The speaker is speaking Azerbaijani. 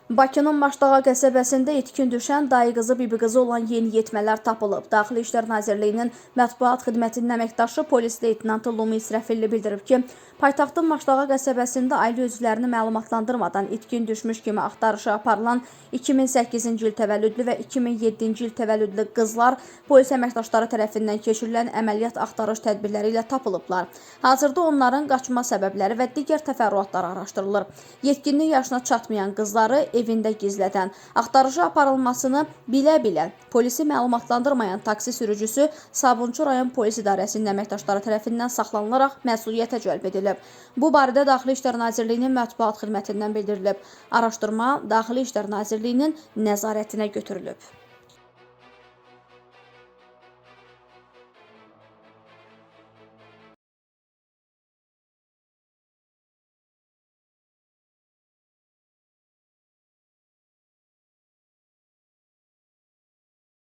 Bakının Maşdağa qəsəbəsində itkin düşən dayı qızı, bibi qızı olan yeniyetmələr tapılıb. Daxili İşlər Nazirliyinin mətbuat xidmətinin əməkdaşı polis leytenantı Lumi İsrəfilli bildirib ki, paytaxtın Maşdağa qəsəbəsində ailə üzvlərini məlumatlandırmadan itkin düşmüş kimi axtarışı aparılan 2008-ci il təvəllüdlü və 2007-ci il təvəllüdlü qızlar polis əməkdaşları tərəfindən keçirilən əməliyyat axtarış tədbirləri ilə tapılıblar. Hazırda onların qaçma səbəbləri və digər təfərrüatları araşdırılır. Yetkinlik yaşına çatmayan qızları evində gizlədən, axtarışı aparılmasını bilə-bilə polisi məlumatlandırmayan taksi sürücüsü Sabunçu rayon polis idarəsinin əməkdaşları tərəfindən saxlanılaraq məsuliyyətə cəlb edilib. Bu barədə Daxili İşlər Nazirliyinin mətbuat xidmətindən bildirilib. Araşdırma Daxili İşlər Nazirliyinin nəzarətinə götürülüb.